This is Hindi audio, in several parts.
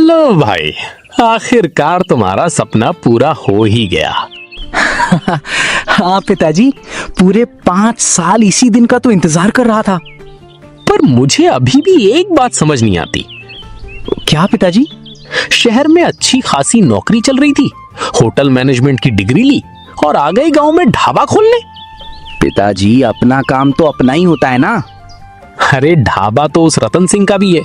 लो भाई, आखिरकार तुम्हारा सपना पूरा हो ही गया। हाँ पिताजी, पूरे 5 साल इसी दिन का तो इंतजार कर रहा था। पर मुझे अभी भी एक बात समझ नहीं आती। क्या पिताजी? शहर में अच्छी खासी नौकरी चल रही थी, होटल मैनेजमेंट की डिग्री ली और आ गए गांव में ढाबा खोलने। पिताजी, अपना काम तो अपना ही होता है ना। अरे ढाबा तो उस रतन सिंह का भी है,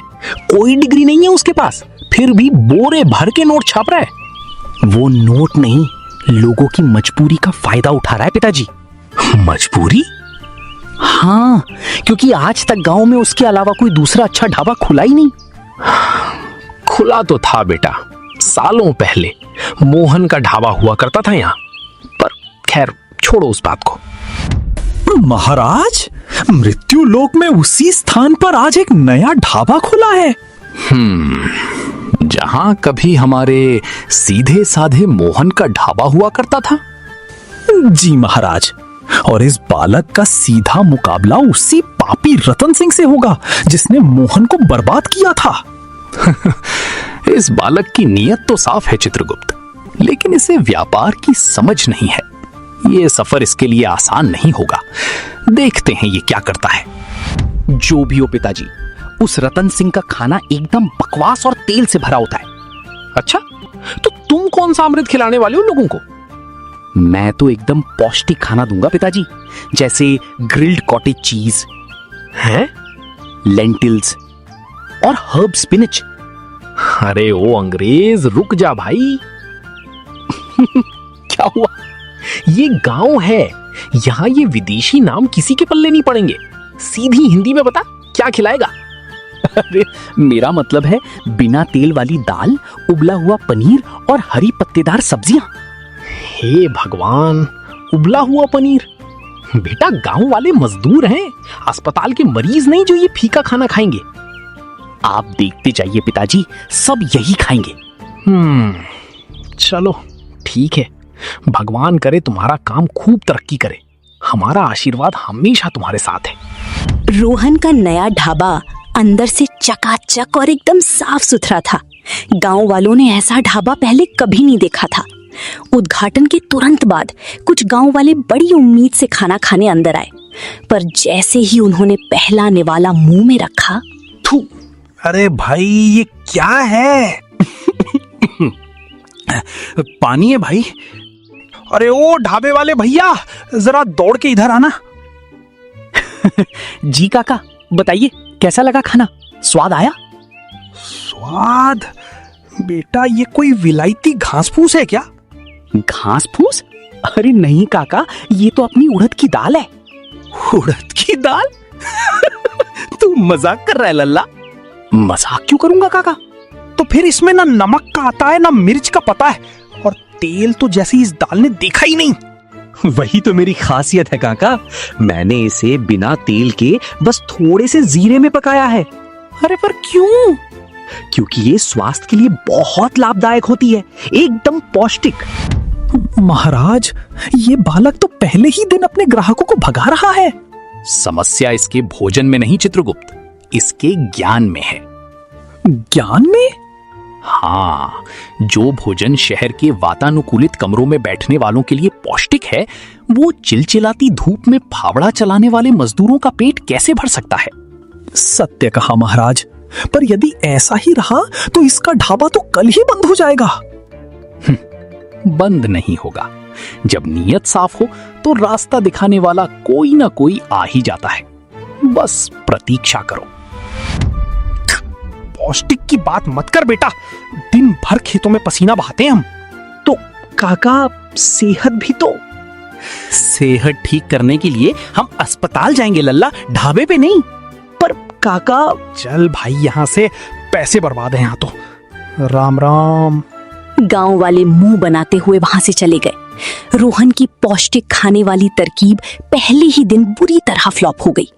कोई डिग्री नहीं है उसके पास, फिर भी बोरे भर के नोट छाप रहा है। वो नोट नहीं, लोगों की मजबूरी का फायदा उठा रहा है पिताजी। मजबूरी? हाँ, क्योंकि आज तक गांव में उसके अलावा कोई दूसरा अच्छा ढाबा खुला ही नहीं। खुला तो था बेटा, सालों पहले मोहन का ढाबा हुआ करता था यहाँ, पर खैर छोड़ो उस बात को। महाराज, मृत्यु लोक में उसी स्थान पर आज एक नया ढाबा खुला है। जहां कभी हमारे सीधे साधे मोहन का ढाबा हुआ करता था। जी महाराज, और इस बालक का सीधा मुकाबला उसी पापी रतन सिंह से होगा जिसने मोहन को बर्बाद किया था। इस बालक की नीयत तो साफ है चित्रगुप्त, लेकिन इसे व्यापार की समझ नहीं है। ये सफर इसके लिए आसान नहीं होगा। देखते हैं ये क्या करता है। जो भी हो पिताजी, उस रतन सिंह का खाना एकदम बकवास और तेल से भरा होता है। अच्छा, तो तुम कौन सा अमृत खिलाने वाले हो लोगों को? मैं तो एकदम पौष्टिक खाना दूंगा पिताजी, जैसे ग्रिल्ड कॉटेज चीज हैं, लेंटिल्स और हर्ब स्पिनच। अरे ओ अंग्रेज, रुक जा भाई। क्या हुआ? ये गांव है, यहाँ ये विदेशी नाम किसी के पल्ले नहीं पड़ेंगे। सीधी हिंदी में बता, क्या खिलाएगा? अरे मेरा मतलब है बिना तेल वाली दाल, उबला हुआ पनीर और हरी पत्तेदार सब्जियां। हे भगवान, उबला हुआ पनीर? बेटा गांव वाले मजदूर हैं, अस्पताल के मरीज नहीं जो ये फीका खाना खाएंगे। आप देखते जाइए पिताजी, सब यही खाएंगे। चलो ठीक है, भगवान करे तुम्हारा काम खूब तरक्की करे। हमारा आशीर्वाद हमेशा तुम्हारे साथ है। रोहन का नया ढाबा अंदर से चकाचक और एकदम साफ सुथरा था। गांव वालों ने ऐसा ढाबा पहले कभी नहीं देखा था। उद्घाटन के तुरंत बाद कुछ गांव वाले बड़ी उम्मीद से खाना खाने अंदर आए, पर जैसे ही उन्होंने पहला निवाला मुंह में रखा, थू, अरे भाई ये क्या है? पानी है भाई। अरे ओ ढाबे वाले भैया, जरा दौड़ के इधर आना। जी काका, बताइए कैसा लगा खाना? स्वाद आया? स्वाद? बेटा ये कोई विलायती घास फूस है क्या? घास फूस? अरे नहीं काका, ये तो अपनी उड़द की दाल है। उड़द की दाल? तू मजाक कर रहा है लल्ला? मजाक क्यों करूंगा काका? तो फिर इसमें ना नमक का आता है ना मिर्च का पता है, और तेल तो जैसे इस दाल ने देखा ही नहीं। वही तो मेरी खासियत है काका, मैंने इसे बिना तेल के बस थोड़े से जीरे में पकाया है। अरे पर क्यों? क्योंकि ये स्वास्थ्य के लिए बहुत लाभदायक होती है, एकदम पौष्टिक। महाराज, ये बालक तो पहले ही दिन अपने ग्राहकों को भगा रहा है। समस्या इसके भोजन में नहीं चित्रगुप्त, इसके ज्ञान में है। ज्ञान में? हाँ, जो भोजन शहर के वातानुकूलित कमरों में बैठने वालों के लिए पौष्टिक है, वो चिलचिलाती धूप में फावड़ा चलाने वाले मजदूरों का पेट कैसे भर सकता है? सत्य कहा महाराज, पर यदि ऐसा ही रहा तो इसका ढाबा तो कल ही बंद हो जाएगा। बंद नहीं होगा। जब नीयत साफ हो तो रास्ता दिखाने वाला कोई ना कोई आ ही जाता है। बस प्रतीक्षा करो। पौष्टिक की बात मत कर बेटा, दिन भर खेतों में पसीना बहाते हैं हम। तो काका, सेहत भी तो। सेहत ठीक करने के लिए हम अस्पताल जाएंगे लल्ला, ढाबे पे नहीं। पर काका, चल भाई यहाँ से, पैसे बर्बाद हैं यहाँ तो। राम राम। गांव वाले मुंह बनाते हुए वहां से चले गए। रोहन की पौष्टिक खाने वाली तरकीब पहले ही दिन बुरी तरह फ्लॉप हो गई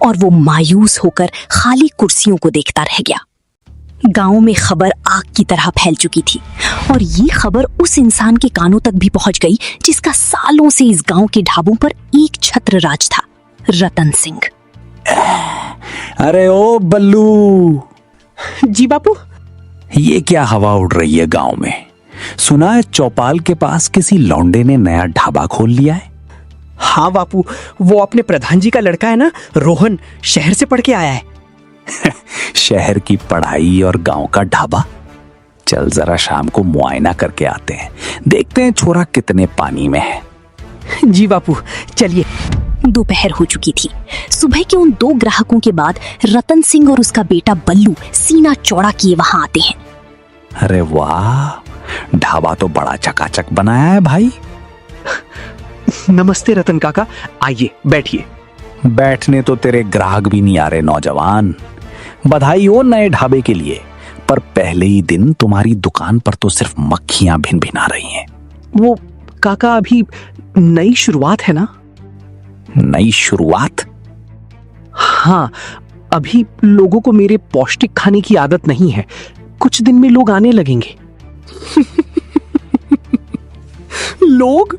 और वो मायूस होकर खाली कुर्सियों को देखता रह गया। गांव में खबर आग की तरह फैल चुकी थी और ये खबर उस इंसान के कानों तक भी पहुंच गई जिसका सालों से इस गांव के ढाबों पर एक छत्र राज था, रतन सिंह। अरे ओ बल्लू। जी बापू। ये क्या हवा उड़ रही है गांव में? सुना है चौपाल के पास किसी लौंडे ने नया ढाबा खोल लिया है। हाँ बापू, वो अपने प्रधान जी का लड़का है ना, रोहन, शहर से पढ़ के आया है। शहर की पढ़ाई और गांव का ढाबा। चल जरा शाम को मुआयना करके आते हैं, देखते हैं छोरा कितने पानी में है। जी बापू, चलिए। दोपहर हो चुकी थी। सुबह के उन 2 ग्राहकों के बाद रतन सिंह और उसका बेटा बल्लू सीना चौड़ा किए वहां आते हैं। अरे वाह, ढाबा तो बड़ा चकाचक बनाया है भाई। नमस्ते रतन काका, आइए बैठिए। बैठने तो तेरे ग्राहक भी नहीं आ रहे नौजवान। बधाई हो नए ढाबे के लिए, पर पहले ही दिन तुम्हारी दुकान पर तो सिर्फ मक्खियां भिन भिना रही हैं। वो काका, अभी नई शुरुआत है ना। नई शुरुआत? हाँ, अभी लोगों को मेरे पौष्टिक खाने की आदत नहीं है। कुछ दिन में लोग आने लगेंगे। लोग?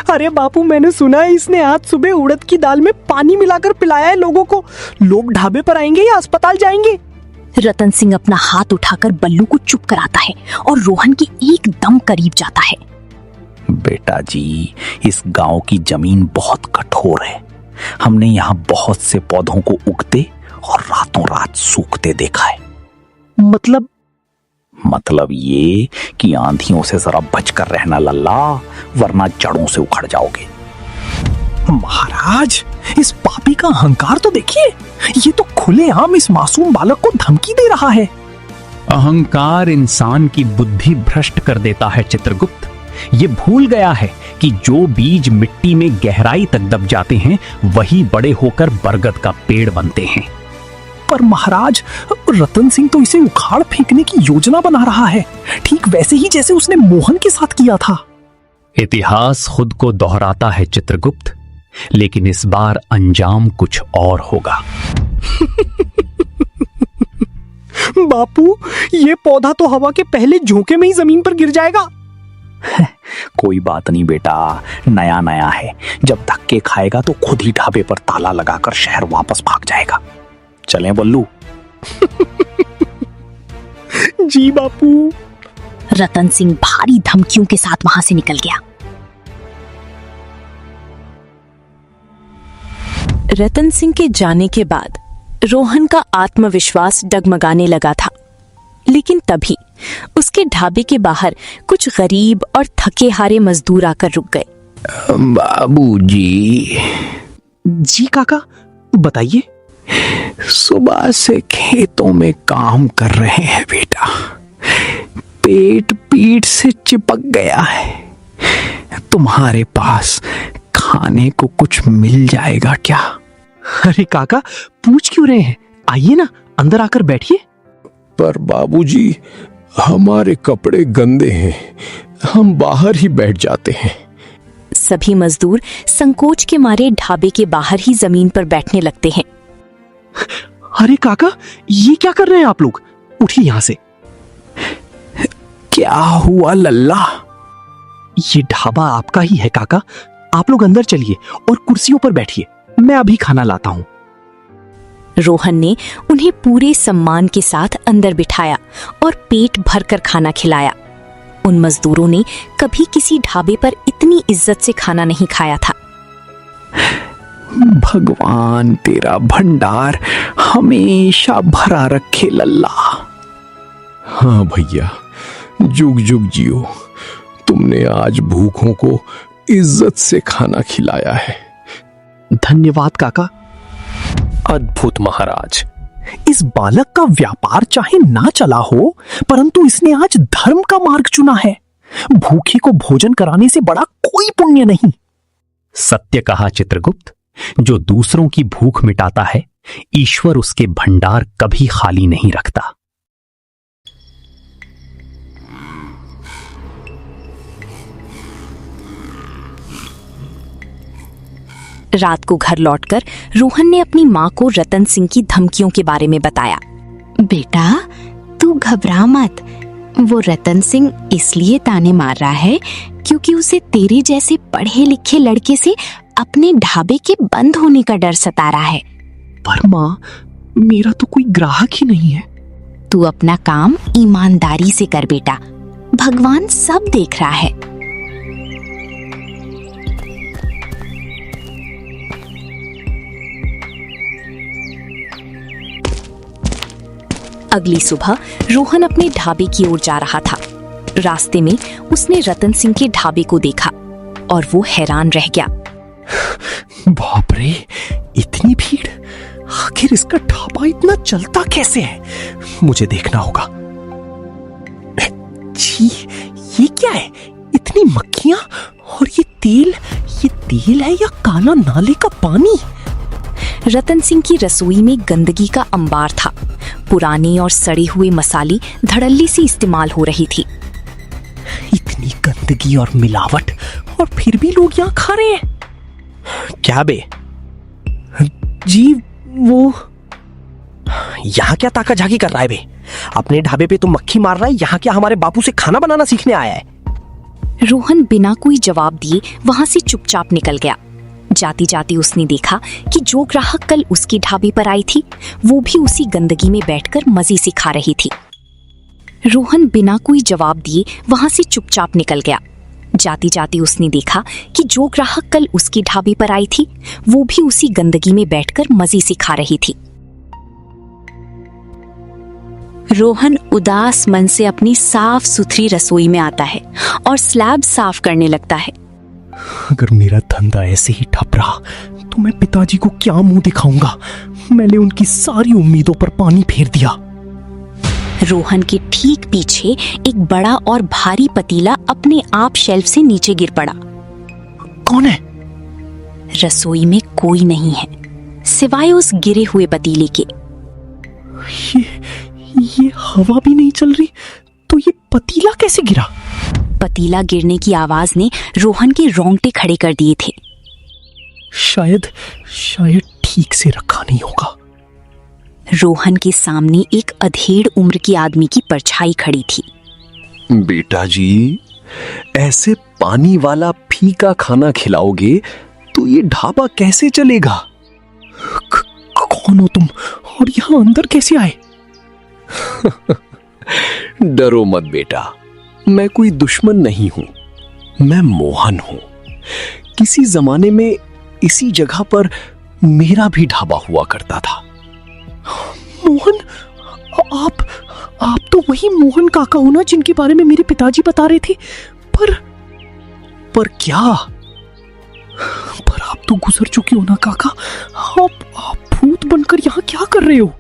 अरे बापू, मैंने सुना है इसने आज सुबह उड़द की दाल में पानी मिलाकर पिलाया है लोगों को। लोग ढाबे पर आएंगे या अस्पताल जाएंगे? रतन सिंह अपना हाथ उठाकर बल्लू को चुप कराता है और रोहन के एकदम करीब जाता है। बेटा जी, इस गांव की जमीन बहुत कठोर है। हमने यहाँ बहुत से पौधों को उगते और रातों रात सूखते देखा है। मतलब ये कि आंधियों से जरा बचकर रहना लल्ला, वरना जड़ों से उखड़ जाओगे। महाराज, इस पापी का अहंकार तो देखिए। ये तो खुलेआम इस मासूम बालक को धमकी दे रहा है। अहंकार इंसान की बुद्धि भ्रष्ट कर देता है चित्रगुप्त। ये भूल गया है कि जो बीज मिट्टी में गहराई तक दब जाते हैं वही बड़े होकर बरगद का पेड़ बनते हैं। पर महाराज, रतन सिंह तो इसे उखाड़ फेंकने की योजना बना रहा है, ठीक वैसे ही जैसे उसने मोहन के साथ किया था। इतिहास खुद को दोहराता है चित्रगुप्त, लेकिन इस बार अंजाम कुछ और होगा। बापू, ये पौधा तो हवा के पहले झोंके में ही जमीन पर गिर जाएगा। कोई बात नहीं बेटा, नया नया है। जब धक्के खाएगा तो खुद ही ढाबे पर ताला लगाकर शहर वापस भाग जाएगा। चलें बल्लू? जी बापू। रतन सिंह भारी धमकियों के साथ वहां से निकल गया। रतन सिंह के जाने के बाद रोहन का आत्मविश्वास डगमगाने लगा था, लेकिन तभी उसके ढाबे के बाहर कुछ गरीब और थके हारे मजदूर आकर रुक गए। बाबूजी। जी काका, बताइए। सुबह से खेतों में काम कर रहे हैं बेटा, पेट पीठ से चिपक गया है। तुम्हारे पास खाने को कुछ मिल जाएगा क्या? अरे काका, पूछ क्यों रहे हैं? आइए ना, अंदर आकर बैठिए। पर बाबूजी, हमारे कपड़े गंदे हैं, हम बाहर ही बैठ जाते हैं। सभी मजदूर संकोच के मारे ढाबे के बाहर ही जमीन पर बैठने लगते हैं। अरे काका, ये क्या कर रहे हैं आप लोग? उठिए यहां से। क्या हुआ लल्ला? ये ढाबा आपका ही है काका। आप लोग अंदर चलिए और कुर्सियों पर बैठिए, मैं अभी खाना लाता हूं। रोहन ने उन्हें पूरे सम्मान के साथ अंदर बिठाया और पेट भरकर खाना खिलाया। उन मजदूरों ने कभी किसी ढाबे पर इतनी इज्जत से खाना नहीं खाया था। भगवान तेरा भंडार हमेशा भरा रखे लल्ला। हाँ भैया, जुग जुग जियो। तुमने आज भूखों को इज्जत से खाना खिलाया है। धन्यवाद काका। अद्भुत महाराज, इस बालक का व्यापार चाहे ना चला हो, परंतु इसने आज धर्म का मार्ग चुना है। भूखे को भोजन कराने से बड़ा कोई पुण्य नहीं। सत्य कहा चित्रगुप्त। जो दूसरों की भूख मिटाता है, ईश्वर उसके भंडार कभी खाली नहीं रखता। रात को घर लौटकर रोहन ने अपनी माँ को रतन सिंह की धमकियों के बारे में बताया। बेटा, तू घबरा मत। वो रतन सिंह इसलिए ताने मार रहा है क्योंकि उसे तेरे जैसे पढ़े लिखे लड़के से अपने ढाबे के बंद होने का डर सता रहा है। पर माँ, मेरा तो कोई ग्राहक ही नहीं है। तू अपना काम ईमानदारी से कर बेटा, भगवान सब देख रहा है। अगली सुबह रोहन अपने ढाबे की ओर जा रहा था। रास्ते में उसने रतन सिंह के ढाबे को देखा और वो हैरान रह गया। बाप रे, इतनी भीड़! आखिर इसका ढाबा इतना चलता कैसे है? मुझे देखना होगा। जी, ये क्या है? इतनी मक्खियां और ये तेल है या काला नाले का पानी? रतन सिंह की रसोई में गंदगी का अंबार था। पुराने और सड़े हुए मसाले धड़ल्ले से इस्तेमाल हो रही थी। इतनी गंदगी और मिलावट, और फिर भी लोग यहाँ खा रहे हैं। क्या बे? जी, वो यहाँ क्या ताका झाकी कर रहा है बे? अपने ढाबे पे तो मक्खी मार रहा है, यहाँ क्या हमारे बापू से खाना बनाना सीखने आया है? रोहन बिना कोई जवाब दिए वहां से चुपचाप निकल गया। जाती जाती उसने देखा कि जो ग्राहक कल उसके ढाबे पर आई थी वो भी उसी गंदगी में बैठकर मजे से खा रही थी। रोहन बिना कोई जवाब दिए वहां से चुपचाप निकल गया। जाती जाती उसने देखा कि जो ग्राहक कल उसके ढाबे पर आई थी वो भी उसी गंदगी में बैठकर मजे से खा रही थी। रोहन उदास मन से अपनी साफ सुथरी रसोई में आता है और स्लैब साफ करने लगता है। अगर मेरा धंधा ऐसे ही ठप रहा तो मैं पिताजी को क्या मुंह दिखाऊंगा? मैंने उनकी सारी उम्मीदों पर पानी फेर दिया। रोहन के ठीक पीछे एक बड़ा और भारी पतीला अपने आप शेल्फ से नीचे गिर पड़ा। कौन है? रसोई में कोई नहीं है सिवाय उस गिरे हुए पतीले के। ये हवा भी नहीं चल रही, तो ये पतीला कैसे गिरा? पतीला गिरने की आवाज ने रोहन के रोंगटे खड़े कर दिए थे। शायद ठीक से रखा नहीं होगा। रोहन के सामने एक अधेड़ उम्र की आदमी की परछाई खड़ी थी। बेटा जी, ऐसे पानी वाला फीका खाना खिलाओगे तो ये ढाबा कैसे चलेगा? कौन हो तुम और यहाँ अंदर कैसे आए? डरो मत बेटा, मैं कोई दुश्मन नहीं हूं। मैं मोहन हूं। किसी जमाने में इसी जगह पर मेरा भी ढाबा हुआ करता था। मोहन, आप तो वही मोहन काका हो ना जिनके बारे में मेरे पिताजी बता रहे थे। पर क्या? पर आप तो गुजर चुके हो ना काका। आप भूत बनकर यहाँ क्या कर रहे हो?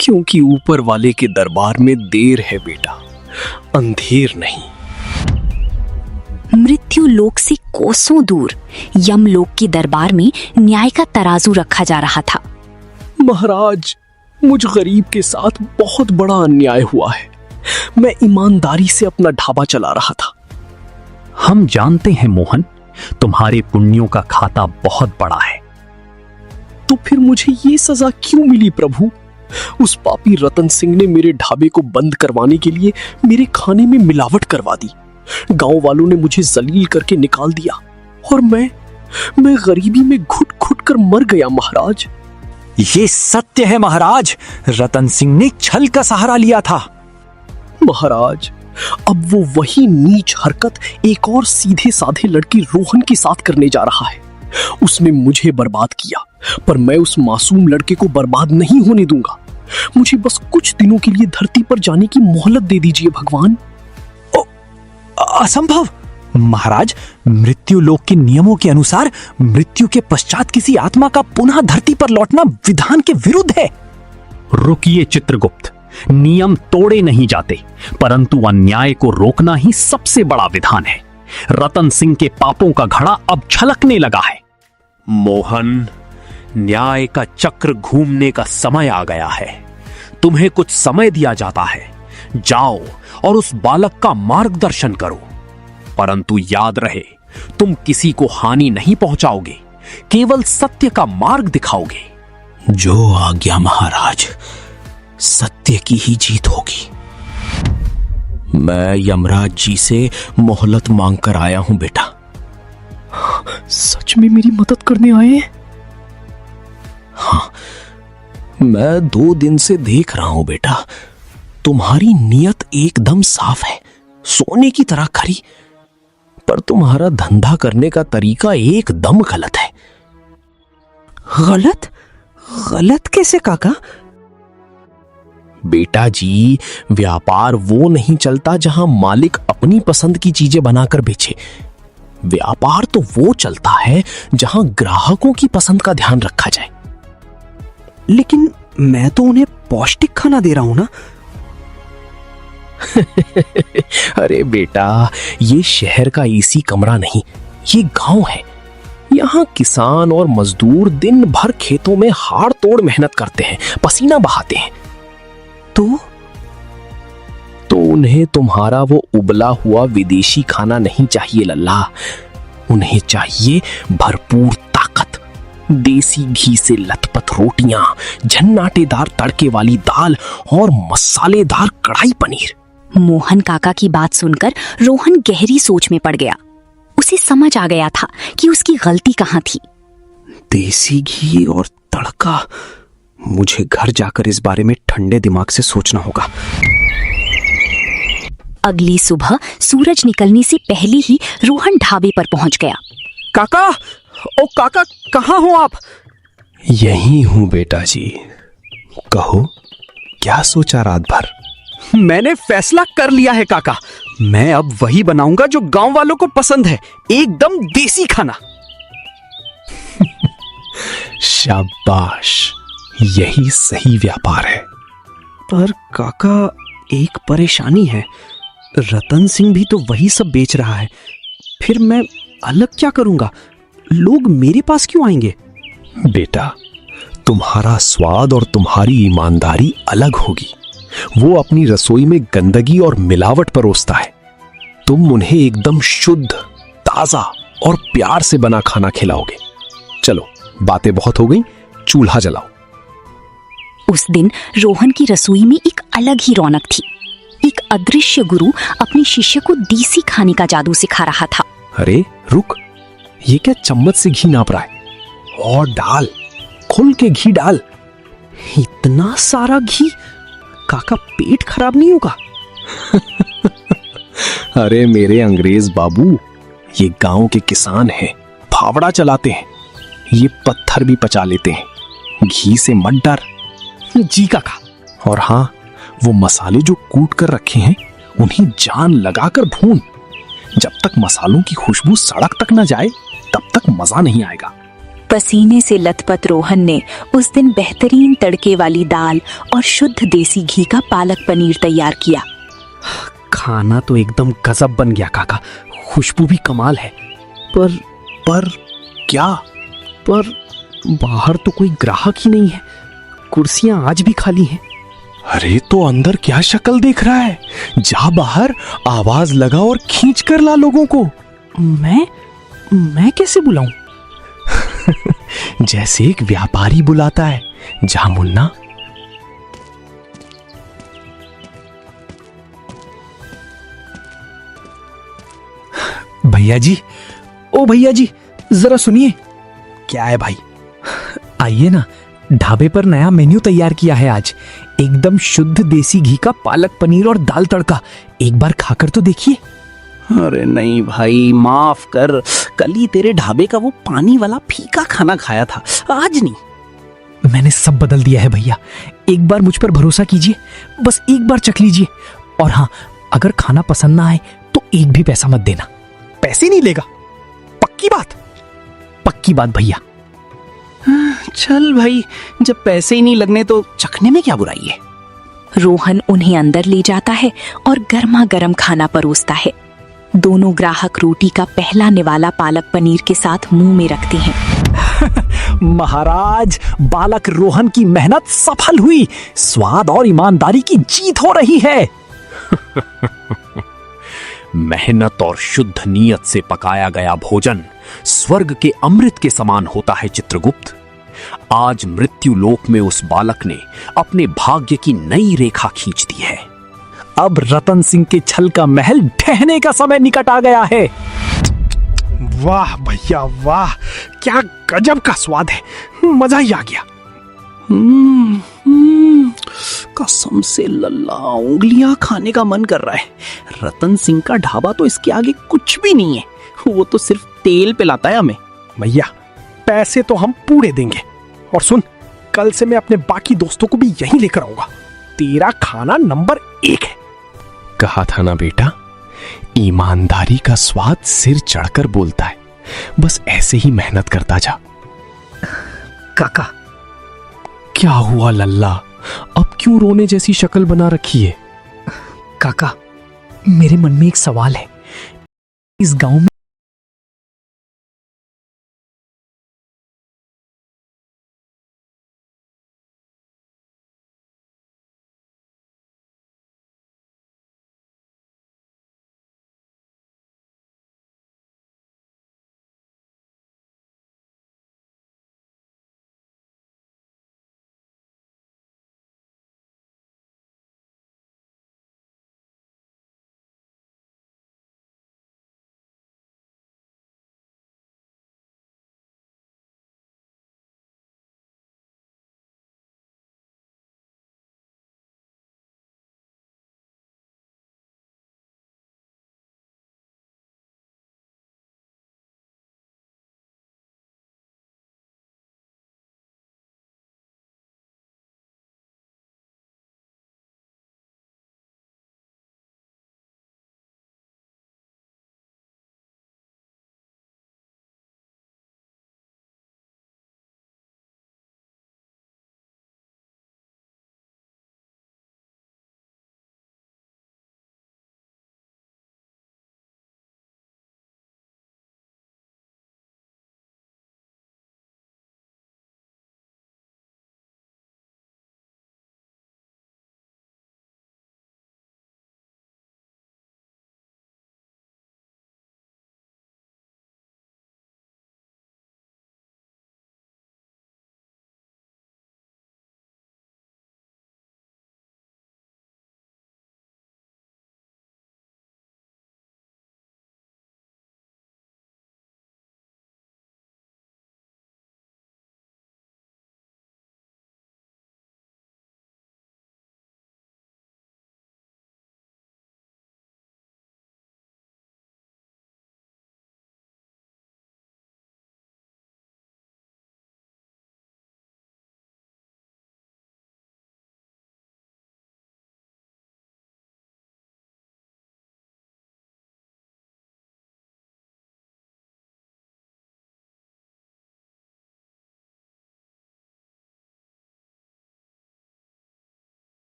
क्योंकि ऊपर वाले के दरबार में देर है बेटा, अंधेर नहीं। मृत्यु लोक से कोसों दूर यमलोक के दरबार में न्याय का तराजू रखा जा रहा था। महाराज, मुझ गरीब के साथ बहुत बड़ा अन्याय हुआ है। मैं ईमानदारी से अपना ढाबा चला रहा था। हम जानते हैं मोहन, तुम्हारे पुण्यों का खाता बहुत बड़ा है। तो फिर मुझे ये सजा क्यों मिली प्रभु? उस पापी रतन सिंह ने मेरे ढाबे को बंद करवाने के लिए मेरे खाने में मिलावट करवा दी। गांव वालों ने मुझे जलील करके निकाल दिया और मैं गरीबी में घुट घुट कर मर गया महाराज। ये सत्य है महाराज, रतन सिंह ने छल का सहारा लिया था। महाराज, अब वो वही नीच हरकत एक और सीधे साधे लड़की रोहन के साथ करने जा रहा है। उसने मुझे बर्बाद किया, पर मैं उस मासूम लड़के को बर्बाद नहीं होने दूंगा। मुझे बस कुछ दिनों के लिए धरती पर जाने की मोहलत दे दीजिए भगवान। असंभव महाराज, मृत्यु लोक के नियमों के अनुसार मृत्यु के पश्चात किसी आत्मा का पुनः धरती पर लौटना विधान के विरुद्ध है। रुकिए चित्रगुप्त, नियम तोड़े नहीं जाते, परंतु अन्याय को रोकना ही सबसे बड़ा विधान है। रतन सिंह के पापों का घड़ा अब छलकने लगा है। मोहन, न्याय का चक्र घूमने का समय आ गया है। तुम्हें कुछ समय दिया जाता है। जाओ और उस बालक का मार्गदर्शन करो, परंतु याद रहे, तुम किसी को हानि नहीं पहुंचाओगे, केवल सत्य का मार्ग दिखाओगे। जो आज्ञा महाराज, सत्य की ही जीत होगी। मैं यमराज जी से मोहलत मांग कर आया हूं बेटा। सच में मेरी मदद करने आए हैं? हाँ, मैं 2 दिन से देख रहा हूं बेटा, तुम्हारी नीयत एकदम साफ है, सोने की तरह खरी, पर तुम्हारा धंधा करने का तरीका एकदम गलत है। गलत? गलत कैसे काका? बेटा जी, व्यापार वो नहीं चलता जहां मालिक अपनी पसंद की चीजें बनाकर बेचे। व्यापार तो वो चलता है जहां ग्राहकों की पसंद का ध्यान रखा जाए। लेकिन मैं तो उन्हें पौष्टिक खाना दे रहा हूं ना। अरे बेटा, ये शहर का एसी कमरा नहीं, ये गांव है। यहाँ किसान और मजदूर दिन भर खेतों में हाड़ तोड़ मेहनत करते हैं, पसीना बहाते हैं। तो उन्हें तुम्हारा वो उबला हुआ विदेशी खाना नहीं चाहिए लल्ला। उन्हें चाहिए भरपूर ताकत, देसी घी से लथपथ रोटियां, झन्नाटेदार तड़के वाली दाल और मसालेदार कढ़ाई पनीर। मोहन काका की बात सुनकर रोहन गहरी सोच में पड़ गया। उसे समझ आ गया था कि उसकी गलती कहाँ थी। देसी घी और तड़का, मुझे घर जाकर इस बारे में ठंडे दिमाग से सोचना होगा। अगली सुबह सूरज निकलने से पहले ही रोहन ढाबे पर पहुंच गया। काका, ओ काका, कहाँ हो आप? यही हूं बेटा जी। कहो, क्या सोचा रात भर? मैंने फैसला कर लिया है काका। मैं अब वही बनाऊंगा जो गांव वालों को पसंद है, एकदम देसी खाना। शाबाश, यही सही व्यापार है। पर काका, एक परेशानी है। रतन सिंह भी तो वही सब बेच रहा है, फिर मैं अलग क्या करूंगा? लोग मेरे पास क्यों आएंगे? बेटा, तुम्हारा स्वाद और तुम्हारी ईमानदारी अलग होगी। वो अपनी रसोई में गंदगी और मिलावट परोसता है, तुम उन्हें एकदम शुद्ध, ताजा और प्यार से बना खाना खिलाओगे। चलो, बातें बहुत हो गई, चूल्हा जलाओ। उस दिन रोहन की रसोई में एक अलग ही रौनक थी। एक अदृश्य गुरु अपने शिष्य को देसी खाने का जादू सिखा रहा था। अरे रुक, ये क्या चम्मच से घी नाप रहा है? और डाल, खुल के घी डाल। इतना सारा घी, काका पेट खराब नहीं होगा? अरे मेरे अंग्रेज बाबू, ये गांव के किसान हैं, फावड़ा चलाते हैं, ये पत्थर भी पचा लेते हैं। घी से मत डर। जी काका। और हाँ, वो मसाले जो कूट कर रखे हैं, उन्हें जान लगाकर भून। जब तक मसालों की खुशबू सड़क तक न जाए, तब तक मजा नहीं आएगा। पसीने से लथपथ रोहन ने उस दिन बेहतरीन तड़के वाली दाल और शुद्ध देसी घी का पालक पनीर तैयार किया। खाना तो एकदम गजब बन गया काका, खुशबू भी कमाल है। पर क्या? पर बाहर तो कोई ग्राहक ही नहीं है, कुर्सियां आज भी खाली हैं। अरे तो अंदर क्या शक्ल देख रहा है? जा बाहर, आवाज लगा और खींच कर ला लोगों को। मैं कैसे बुलाऊं? जैसे एक व्यापारी बुलाता है। जा मुन्ना। भैया जी, ओ भैया जी, जरा सुनिए। क्या है भाई? आइए ना, ढाबे पर नया मेन्यू तैयार किया है आज। एकदम शुद्ध देसी घी का पालक पनीर और दाल तड़का। एक बार खाकर तो देखिए। अरे नहीं भाई, माफ कर। कल ही तेरे ढाबे का वो पानी वाला फीका खाना खाया था, आज नहीं। मैंने सब बदल दिया है भैया, एक बार मुझ पर भरोसा कीजिए, बस एक बार चख लीजिए। और हाँ, अगर खाना पसंद ना आए तो एक भी पैसा मत देना। पैसे नहीं लेगा? पक्की बात? पक्की बात भैया। चल भाई, जब पैसे ही नहीं लगने तो चखने में क्या बुराई है। रोहन उन्हें अंदर ले जाता है और गर्मा गर्म खाना परोसता है। दोनों ग्राहक रोटी का पहला निवाला पालक पनीर के साथ मुंह में रखते हैं। महाराज, बालक रोहन की मेहनत सफल हुई। स्वाद और ईमानदारी की जीत हो रही है। मेहनत और शुद्ध नीयत से पकाया गया भोजन स्वर्ग के अमृत के समान होता है चित्रगुप्त। आज मृत्यु लोक में उस बालक ने अपने भाग्य की नई रेखा खींच दी है। अब रतन सिंह के छल का महल ढहने का समय निकट आ गया है। वाह भैया वाह, क्या गजब का स्वाद है, मजा ही आ गया। कसम से लल्ला, उंगलियां खाने का मन कर रहा है। रतन सिंह का ढाबा तो इसके आगे कुछ भी नहीं है, वो तो सिर्फ तेल पिलाता है हमें। भैया पैसे तो हम पूरे देंगे, और सुन, कल से मैं अपने बाकी दोस्तों को भी यहीं लेकर आऊंगा। तेरा खाना नंबर 1 है। कहा था ना बेटा, ईमानदारी का स्वाद सिर चढ़कर बोलता है। बस ऐसे ही मेहनत करता जा। काका, क्या हुआ लल्ला, अब क्यों रोने जैसी शक्ल बना रखी है? काका, मेरे मन में एक सवाल है। इस गांव में